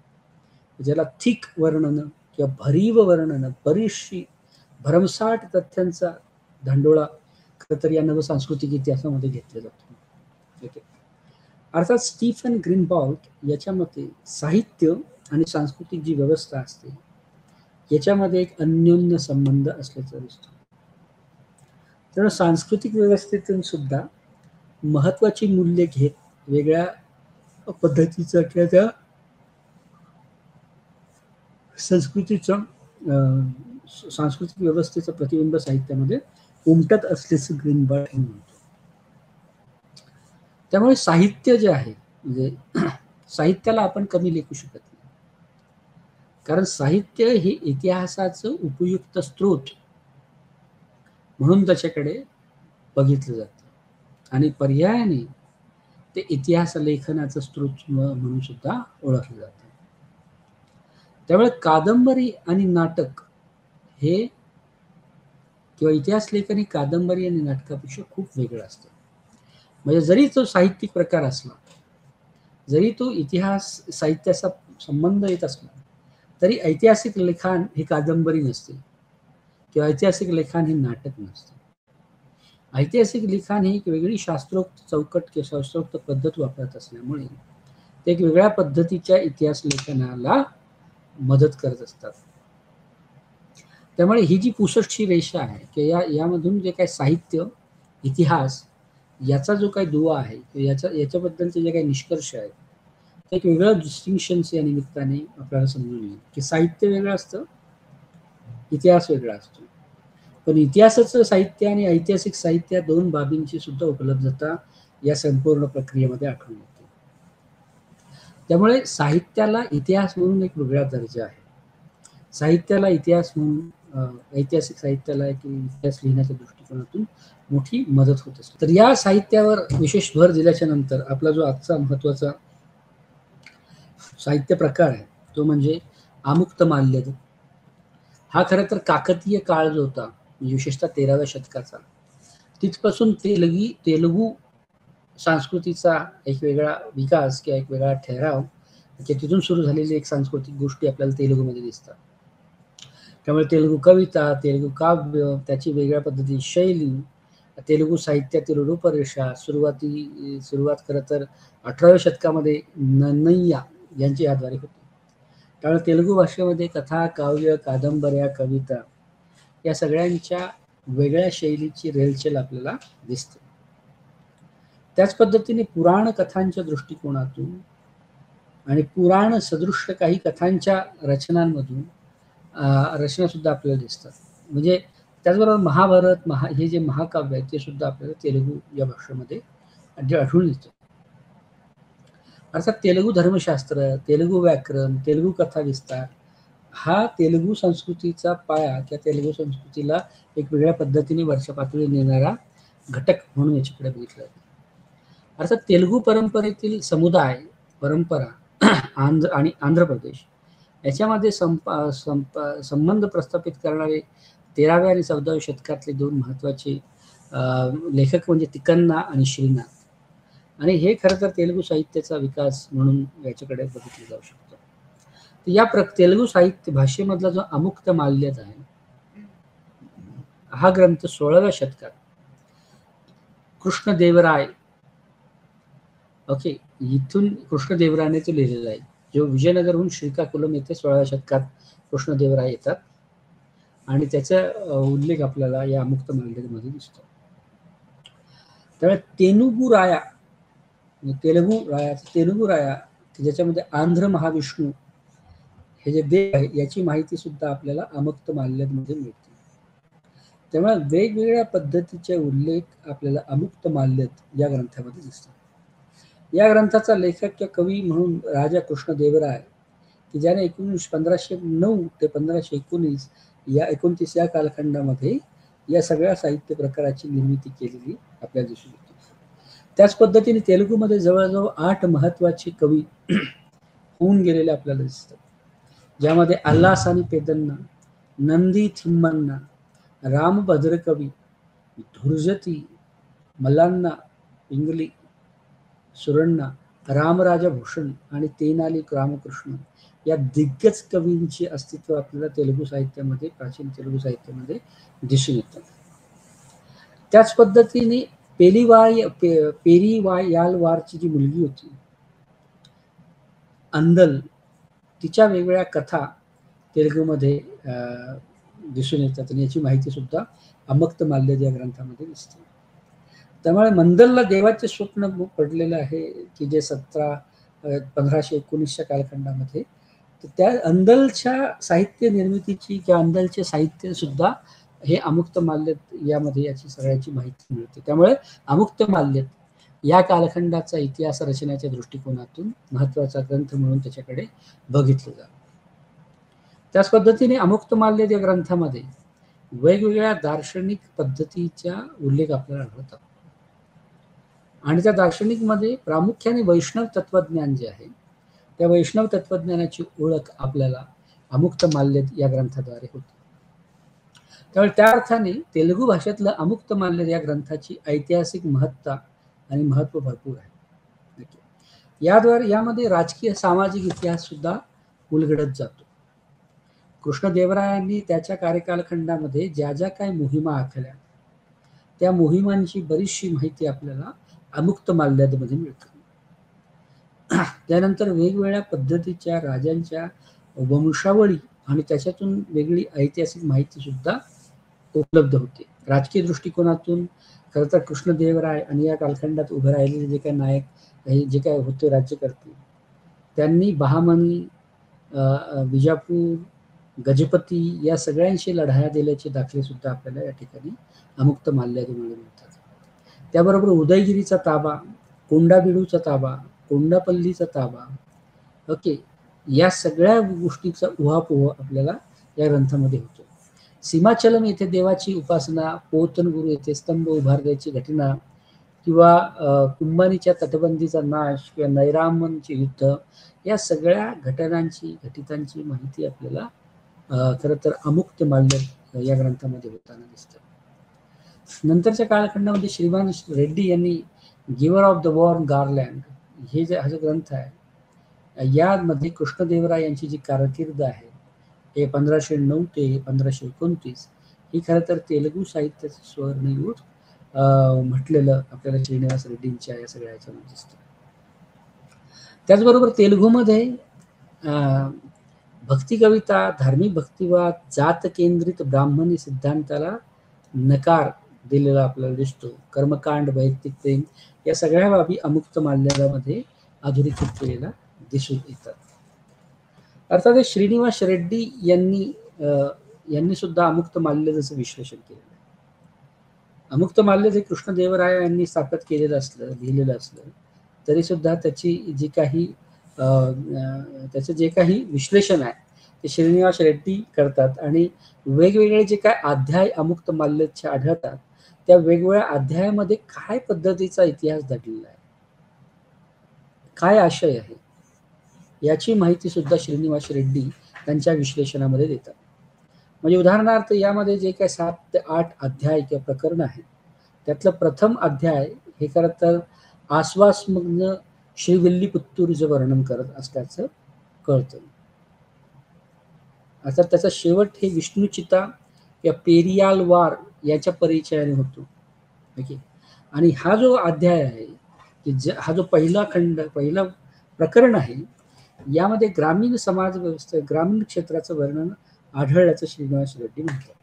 ज्याला थिक वर्णन किंवा भरीव वर्णन, बरीचशी भरमसाठ तथ्यांचा धांडोळा खरं तर या नवसांस्कृतिक इतिहासामध्ये घेतला जातो. अर्थात स्टीफन ग्रीनबाल्ट याच्या मते साहित्य आणि सांस्कृतिक जी व्यवस्था असते याच्यामध्ये एक अन्योन्य संबंध असल्याचं दिसतो. तर सांस्कृतिक व्यवस्थेतून सुद्धा महत्वाची मूल्ये घेत वेगळ्या पद्धतीचं किंवा त्या संस्कृतीचं सांस्कृतिक व्यवस्थेचं प्रतिबिंब साहित्यामध्ये उमटत असल्याचं ग्रीनबाल्ट म्हणतो. त्यामुळे साहित्य जे आहे म्हणजे साहित्याला आपण कमी लेखू शकत नाही, कारण साहित्य हे इतिहासाचं उपयुक्त स्रोत म्हणून त्याच्याकडे बघितलं जातं आणि पर्यायाने ते इतिहास लेखनाचं स्रोत म्हणून सुद्धा ओळखलं जातं. त्यामुळे कादंबरी आणि नाटक हे किंवा इतिहास लेखन ही कादंबरी आणि नाटकापेक्षा खूप वेगळं असतं. म्हणजे जरी तो साहित्यिक प्रकार असला, जरी तो इतिहास साहित्याचा संबंध येत असला, तरी ऐतिहासिक लिखाण ही कादंबरी नसते किंवा ऐतिहासिक लिखाण हे नाटक नसते. ऐतिहासिक लिखाण ही एक वेगळी शास्त्रोक्त चौकट किंवा शास्त्रोक्त पद्धत वापरत असल्यामुळे ते एक वेगळ्या पद्धतीच्या इतिहास लेखनाला मदत करत असतात. त्यामुळे ही जी पुसटशी रेषा आहे किंवा यामधून जे काही साहित्य, इतिहास याचा जो काही दुवा आहे किंवा याच्याबद्दलचे जे काही निष्कर्ष आहेत, ते एक वेगळं डिस्टिंक्शन्स या निमित्ताने आपल्याला समजून येईल की साहित्य वेगळं असतं, इतिहास वेगळा असतो. पण इतिहासाचं साहित्य आणि ऐतिहासिक साहित्य या दोन बाबींची सुद्धा उपलब्धता या संपूर्ण प्रक्रियेमध्ये आढळून येते. त्यामुळे साहित्याला इतिहास म्हणून एक वेगळा दर्जा आहे. साहित्याला इतिहास म्हणून ऐतिहासिक साहित्याला एक इतिहास लिहिण्याच्या दृष्टिकोनातून मोठी मदत होत असते. तर या साहित्यावर विशेष भर दिल्याच्या नंतर आपला जो आजचा महत्वाचा साहित्य प्रकार आहे तो म्हणजे आमुक्त माल्यद. हा खरं तर काकतीय काळ जो होता, विशेषतः 13व्या शतकाचा, तिथपासून तेलुगू संस्कृतीचा एक वेगळा विकास किंवा एक वेगळा ठहराव तिथून सुरू झालेली एक सांस्कृतिक गोष्टी आपल्याला तेलुगूमध्ये दिसतात. त्यामुळे तेलुगू कविता, तेलुगू काव्य, त्याची वेगळ्या पद्धतीची शैली, तेलुगू साहित्यातील रूपरेषा सुरुवात खरं तर 18व्या शतकामध्ये नन्नय्या यांची याद्वारे होती. त्यामुळे तेलुगू भाषेमध्ये कथा, काव्य, कादंबऱ्या, कविता या सगळ्यांच्या वेगळ्या शैलीची रेलचेल आपल्याला दिसते. त्याच पद्धतीने पुराण कथांच्या दृष्टिकोनातून आणि पुराण सदृश्य काही कथांच्या रचनांमधून रचना सुद्धा आपल्याला दिसतात. म्हणजे त्याचबरोबर महाभारत हे जे महाकाव्य आहे ते सुद्धा आपल्याला तेलुगू या भाषेमध्ये आढळून येतं. अर्थात तेलुगू धर्मशास्त्र, तेलुगू व्याकरण, तेलुगू कथा विस्तार हा तेलुगू संस्कृतीचा पाया किंवा तेलुगू संस्कृतीला एक वेगळ्या पद्धतीने वरच्या पातळीवर नेणारा घटक म्हणून याच्याकडे बघितलं जातं. अर्थात तेलुगू परंपरेतील समुदाय, परंपरा आणि आंध्र प्रदेश याच्यामध्ये संबंध प्रस्थापित करणारे 13व्या आणि 14व्या शतकातले दोन महत्वाचे लेखक म्हणजे तिकन्ना आणि श्रीनाथ. आणि हे खरं तर तेलुगू साहित्याचा विकास म्हणून याच्याकडे बघितलं जाऊ शकतं. तर या तेलुगू साहित्य भाषेमधला जो अमुक्त माल्यद आहे, हा ग्रंथ 16व्या शतकात कृष्णदेवराय इथून कृष्णदेवरायाने तो लिहिलेला आहे, जो विजयनगरहून श्रीकाकुलम येथे 16व्या शतकात कृष्णदेवराय येतात आणि त्याचा उल्लेख आपल्याला या अमुक्त माल्यदमध्ये दिसतो. त्यामुळे तेलुगू राया ज्याच्यामध्ये आंध्र महाविष्णू हे जे देव आहे याची माहिती सुद्धा आपल्याला अमुक्त माल्यदमध्ये मिळते. त्यामुळे वेगवेगळ्या पद्धतीचे उल्लेख आपल्याला अमुक्त माल्यद या ग्रंथामध्ये दिसतात. या ग्रंथाचा लेखक किंवा कवी म्हणून राजा कृष्णदेवराय, की ज्याने 1509 ते 1519 या कालखंडामध्ये या सगळ्या साहित्य प्रकाराची निर्मिती केलेली आपल्याला दिसून येते. त्याच पद्धतीने तेलुगूमध्ये जवळजवळ 8 महत्वाचे कवी होऊन गेलेले आपल्याला दिसतात, ज्यामध्ये अल्लासानी पेदन्ना, नंदी थिम्मन्ना, रामभद्रकवी, धुर्जती, मल्लान्ना पिंगली, सुरण्णा, रामराजा भूषण आणि तेनाली रामकृष्ण या दिग्गज कवींचे अस्तित्व आपल्याला तेलुगू साहित्यामध्ये, प्राचीन तेलुगू साहित्यामध्ये दिसून येतं. त्याच पद्धतीने पेरिवायालवारची जी मुलगी होती अंदल, तिच्या वेगवेगळ्या कथा तेलुगूमध्ये दिसून येतात आणि याची माहिती सुद्धा अमुक्त माल्यद या ग्रंथामध्ये दिसते. त्यामुळे मंदलला देवाचे स्वप्न पडलेलं आहे की जे 1519च्या कालखंडामध्ये, तर त्या अंदलच्या साहित्य निर्मितीची किंवा अंदलचे साहित्य सुद्धा हे अमुक्त माल्यद यामध्ये याची सगळ्याची माहिती मिळते. त्यामुळे अमुक्त माल्यद या कालखंडाचा इतिहास रचण्याच्या दृष्टिकोनातून महत्वाचा ग्रंथ म्हणून त्याच्याकडे बघितलं जातं. त्याच पद्धतीने अमुक्त माल्यद या ग्रंथामध्ये वेगवेगळ्या दार्शनिक पद्धतीचा उल्लेख आपल्याला आढळतात आणि त्या दार्शनिकमध्ये प्रामुख्याने वैष्णव तत्वज्ञान जे आहे त्या वैष्णव तत्वज्ञानाची ओळख आपल्याला अमुक्तमाल्यद या ग्रंथाद्वारे होते. त्यामुळे त्या अर्थाने तेलुगू भाषेतलं अमुक्तमाल्यद या ग्रंथाची ऐतिहासिक महत्ता आणि महत्त्व भरपूर आहे. याद्वारे यामध्ये राजकीय सामाजिक इतिहास सुद्धा उलगडत जातो. कृष्णदेवरायांनी त्याच्या कार्यकालखंडामध्ये ज्या ज्या काही मोहिमा आखल्या त्या मोहिमांची बरीचशी माहिती आपल्याला अमुक्तमाल्यदमध्ये मिळते. त्यानंतर वेगवेगळ्या पद्धतीच्या राजांच्या वंशावळी आणि त्याच्यातून वेगळी ऐतिहासिक माहिती सुद्धा उपलब्ध होते. राजकीय दृष्टिकोनातून खरं तर कृष्णदेवराय आणि या कालखंडात उभे राहिलेले जे काही नायक जे काय होते राज्यकर्ते, त्यांनी बहामनी, विजापूर, गजपती या सगळ्यांशी लढाया दिल्याचे दाखले सुद्धा आपल्याला या ठिकाणी अमुक्तमाल्यदेमध्ये मिळतात. त्याबरोबर उदयगिरीचा ताबा, कोंडाबिडूचा ताबा, कोंडापल्लीचा ताबा, ओके, या सगळ्या गोष्टीचा उहापोह आपल्याला या ग्रंथामध्ये होतो. सीमाचलम येथे देवाची उपासना, पोतनगुरू येथे स्तंभ उभारण्याची घटना किंवा कुंभानीच्या तटबंदीचा नाश किंवा नैरामनचे युद्ध या सगळ्या घटितांची माहिती आपल्याला खरं तर अमुक्तमाल्यद या ग्रंथामध्ये होताना दिसतं. नंतरच्या कालखंडामध्ये श्रीमान रेड्डी यांनी गिव्हर ऑफ द वॉर्न गार्लँड हे हा जो ग्रंथ आहे, यामध्ये कृष्णदेवराय यांची जी कारकीर्द आहे हे 1509 ते 1529 ही खरं तर तेलुगू साहित्याचं स्वर्णयुग म्हटलेलं आपल्याला श्रीनिवास रेड्डींच्या या सगळ्या याच्यामध्ये दिसतं. त्याचबरोबर तेलुगूमध्ये भक्ती कविता, धार्मिक भक्तिवाद, जात केंद्रित ब्राह्मणी सिद्धांताला नकार दिलेला आपल्याला दिसतो. कर्मकांड, वैयक्तिक प्रेम या सगळ्या बाबी अमुक्तमाल्यदामध्ये अधोरेखित केलेला दिसून येतात. अर्थात श्रीनिवास रेड्डी यांनी सुद्धा अमुक्तमाल्यदाचं विश्लेषण केलेलं आहे. अमुक्तमाल्यद हे कृष्णदेवराय यांनी स्थापित केलेलं असलं, लिहिलेलं असलं तरी सुद्धा त्याची जी काही त्याचं जे काही विश्लेषण आहे ते श्रीनिवास रेड्डी करतात आणि वेगवेगळे जे काय अध्याय अमुक्तमाल्यदचे आढळतात त्या वेगवेगळ्या अध्यायामध्ये काय पद्धतीचा इतिहास दडलेला आहे, काय आशय आहे, याची माहिती सुद्धा श्रीनिवास रेड्डी त्यांच्या विश्लेषणामध्ये देतात. म्हणजे उदाहरणार्थ यामध्ये जे काही 7 ते 8 अध्याय किंवा प्रकरण आहेत त्यातलं प्रथम अध्याय हे खरं तर आश्वासमग्न श्रीविल्लीपुत्तूरचं वर्णन करत असल्याचं कळतं. अर्थात त्याचा शेवट हे विष्णुचिता या पेरियाल वार याच्या परिचयाने होतो. ओके, आणि हा जो अध्याय आहे की हा जो पहिला प्रकरण आहे यामध्ये ग्रामीण समाज व्यवस्था, ग्रामीण क्षेत्राचं वर्णन आढळल्याचं श्रीनिवास रेड्डी म्हणतात.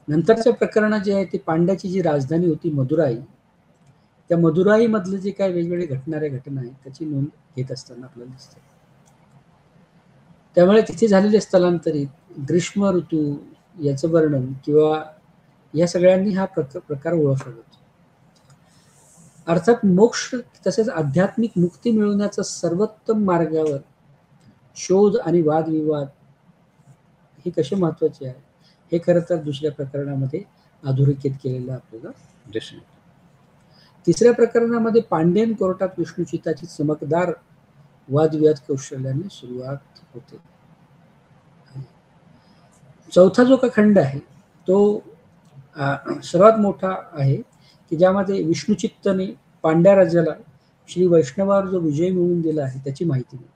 नंतरचे प्रकरण जे आहे ते पांड्याची जी राजधानी होती मदुराई, त्या मदुराई मधले जे काही वेगवेगळे घटनाऱ्या घटना आहेत त्याची नोंद घेत असताना आपल्याला दिसतं. त्यामुळे तिथे झालेले स्थलांतरित, ग्रीष्म ऋतू याचं वर्णन किंवा या सगळ्यांनी हा प्रकार ओळखला जातो. अर्थात मोक्ष तसेच आध्यात्मिक मुक्ती मिळवण्याचा सर्वोत्तम मार्गावर शोध आणि वादविवाद हे कसे महत्वाचे आहे हे खरं तर दुसऱ्या प्रकरणामध्ये अधोरेखित केलेलं आपल्याला दिसून येतं. तिसऱ्या प्रकरणामध्ये पांड्यन कोर्टात विष्णुचिताची चमकदार वादविवाद कौशल्याने सुरुवात होते. चौथा जो का खंड आहे तो सर्वात मोठा आहे की ज्यामध्ये विष्णुचित्तने पांड्या राजाला श्री वैष्णवावर जो विजय मिळवून दिला आहे त्याची माहिती मिळते.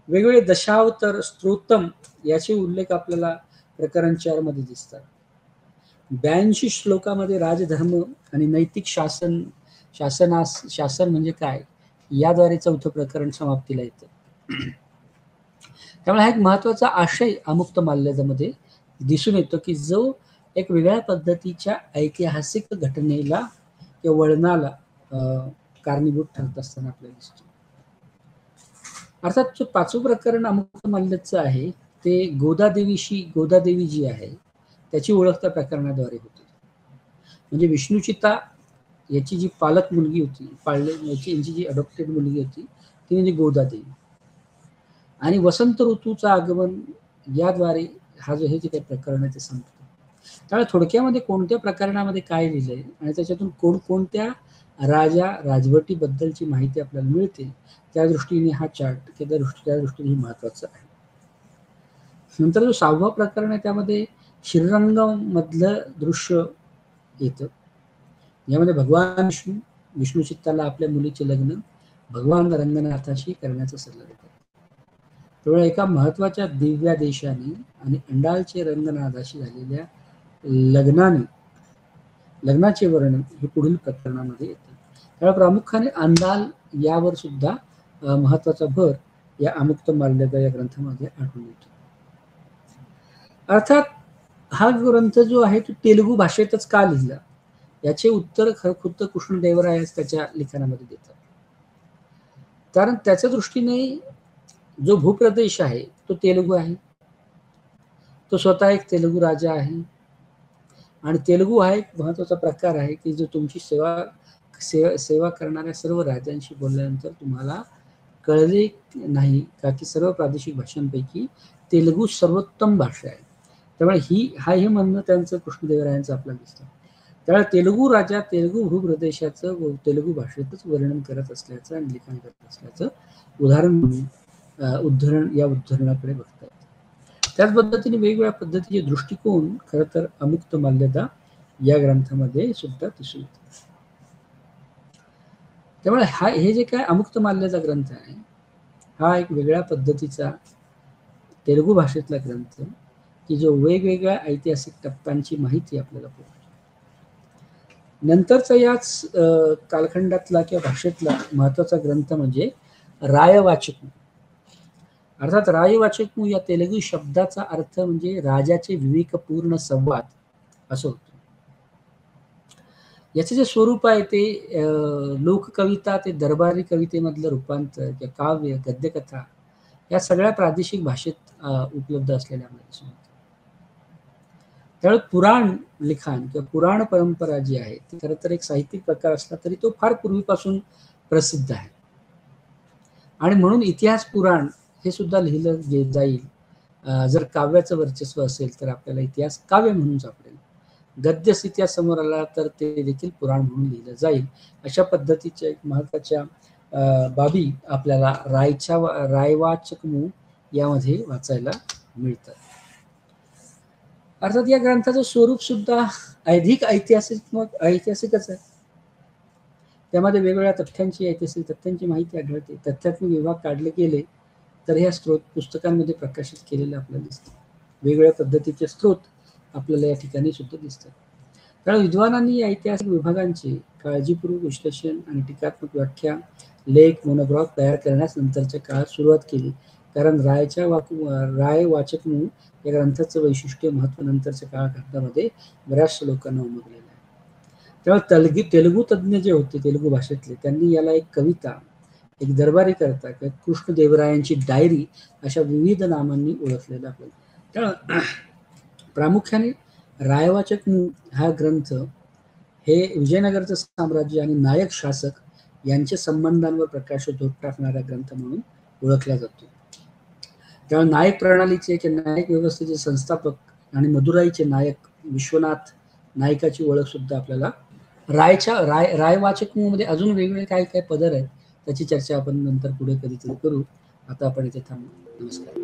वेगवेगळे दशावतार, स्तोत्रम याचे उल्लेख आपल्याला प्रकरण 4 मध्ये दिसतात. 82 श्लोकामध्ये राजधर्म आणि नैतिक शासन म्हणजे काय याद्वारे चौथं प्रकरण समाप्तीला येतं. त्यामुळे हा एक महत्वाचा आशय अमुक्तमाल्यदामध्ये दिसून येतो की जो एक वेगळ्या पद्धतीच्या ऐतिहासिक घटनेला किंवा वळणाला कारणीभूत ठरत असताना आपल्याला दिसतो. अर्थात जो 5वं प्रकरण अमुक्तमाल्यदचं आहे ते गोदादेवी जी आहे त्याची ओळख त्या प्रकरणाद्वारे होते. म्हणजे विष्णुचिता याची जी पालक मुलगी होती, यांची जी अडॉप्टेड मुलगी होती ती म्हणजे गोदादेवी, आणि वसंत ऋतूचं आगमन याद्वारे हे जे काही प्रकरण आहे ते संपतं. त्यामुळे थोडक्यामध्ये कोणत्या प्रकरणामध्ये काय लिहिलंय आणि त्याच्यातून कोणत्या राजा राजवटीबद्दलची माहिती आपल्याला मिळते. त्या दृष्टीने हा चार्ट त्या दृष्टीने ही महत्वाचं आहे. नंतर जो 6वा प्रकरण आहे त्यामध्ये श्रीरंगमधलं दृश्य येतं. यामध्ये भगवान विष्णू चित्ताला आपल्या मुलीचे लग्न भगवान रंगनाथाशी करण्याचा सल्ला देतात. त्यामुळे एका महत्वाच्या दिव्यादेशाने आणि अंडालचे रंगनाथाशी झालेल्या लग्नाचे वर्णन हे पुढील प्रकरणामध्ये येतं. त्यामुळे प्रामुख्याने अंदाल यावर सुद्धा महत्वाचा भर या अमुक्तमाल्यदा या ग्रंथामध्ये आढळून येतो. अर्थात हा ग्रंथ जो आहे तो तेलुगू भाषेतच का लिहिला याचे उत्तर खुद्द कृष्णदेवरायच त्याच्या लिखाणामध्ये देतात. कारण त्याच्या दृष्टीने जो भूप्रदेश आहे तो तेलुगू आहे. तो स्वतः एक तेलुगू राजा आहे आणि तेलुगू हा एक महत्वाचा प्रकार आहे की जो तुमची सेवा करणाऱ्या सर्व राजांशी बोलल्यानंतर तुम्हाला कळले नाही का की सर्व प्रादेशिक भाषांपैकी तेलुगू सर्वोत्तम भाषा आहे. त्यामुळे हे म्हणणं त्यांचं कृष्णदेवरायांचं आपल्याला दिसतं. त्यामुळे तेलुगू राजा तेलुगू भूप्रदेशाचं व तेलुगू भाषेतच वर्णन करत असल्याचं आणि लिखाण करत असल्याचं उदाहरण म्हणून उद्धरणाकडे बघतात. त्याच पद्धतीने वेगवेगळ्या पद्धतीचे दृष्टिकोन खरं तर अमुक्तमाल्यदा या ग्रंथामध्ये सुद्धा दिसून येतात. त्यामुळे हे जे काय अमुक्तमाल्यदा ग्रंथ आहे हा एक वेगळ्या पद्धतीचा तेलुगू भाषेतला ग्रंथ की जो वेगवेगळ्या ऐतिहासिक टप्प्यांची माहिती आपल्याला पुरवतो. नंतरचा याच कालखंडातला किंवा भाषेतला महत्वाचा ग्रंथ म्हणजे रायवाचकमू. अर्थात रायवाचकमू या तेलुगू शब्दाचा अर्थ म्हणजे राजाचे विवेकपूर्ण संवाद असं होतं. याचे जे स्वरूप आहे ते लोककविता ते दरबारी कवितेमधलं रूपांतर किंवा काव्य गद्यकथा या सगळ्या प्रादेशिक भाषेत उपलब्ध असलेल्या दिसून येतं. त्यामुळे पुराण लिखाण किंवा पुराण परंपरा जी आहे ती खरं तर एक साहित्यिक प्रकार असला तरी तो फार पूर्वीपासून प्रसिद्ध आहे आणि म्हणून इतिहास पुराण हे सुद्धा लिहिलं जाईल. जर काव्याचं वर्चस्व असेल तर आपल्याला इतिहास काव्य म्हणून सापडेल. गद्य इतिहास समोर आला तर ते देखील पुराण म्हणून लिहिलं जाईल. अशा पद्धतीच्या एक महत्वाच्या बाबी आपल्याला रायवाचकमू यामध्ये वाचायला मिळतात. अर्थात या ग्रंथाचं स्वरूप सुद्धा अधिक ऐतिहासिकच आहे. त्यामध्ये वेगवेगळ्या ऐतिहासिक तथ्यांची माहिती आढळते. तथ्यात्मक विभाग काढले गेले तर ह्या पुस्तकांमध्ये प्रकाशित केलेले आपल्याला दिसतात. वेगवेगळ्या पद्धतीचे स्रोत आपल्याला या ठिकाणी सुद्धा दिसतात. त्यामुळे विद्वानांनी या ऐतिहासिक विभागांचे काळजीपूर्वक विश्लेषण आणि टीकात्मक व्याख्या लेख मोनोग्राफ तयार करण्यास नंतरच्या काळात सुरुवात केली. कारण रायवाचकमू या ग्रंथाचं वैशिष्ट्य महत्व नंतरच्या काळखंडामध्ये बऱ्याचशा लोकांना उमगलेलं आहे. तेव्हा तेलुगू तज्ज्ञ जे होते तेलुगू भाषेतले त्यांनी याला एक कविता एक दरबारी करता किंवा कृष्णदेवरायांची डायरी अशा विविध नामांनी ओळखलेला आपल्याला. त्यामुळे प्रामुख्याने रायवाचकमू हा ग्रंथ हे विजयनगरचं साम्राज्य आणि नायक शासक यांच्या संबंधांवर प्रकाशझोत टाकणारा ग्रंथ म्हणून ओळखला जातो. त्यामुळे नायक प्रणालीचे नायक व्यवस्थेचे संस्थापक आणि मदुराईचे नायक विश्वनाथ नायकाची ओळख सुद्धा आपल्याला रायवाचकमूमध्ये अजून वेगवेगळे काय काय पदर आहेत त्याची चर्चा आपण नंतर पुढे कधीतरी करू. आता आपण इथे थांबू. नमस्कार.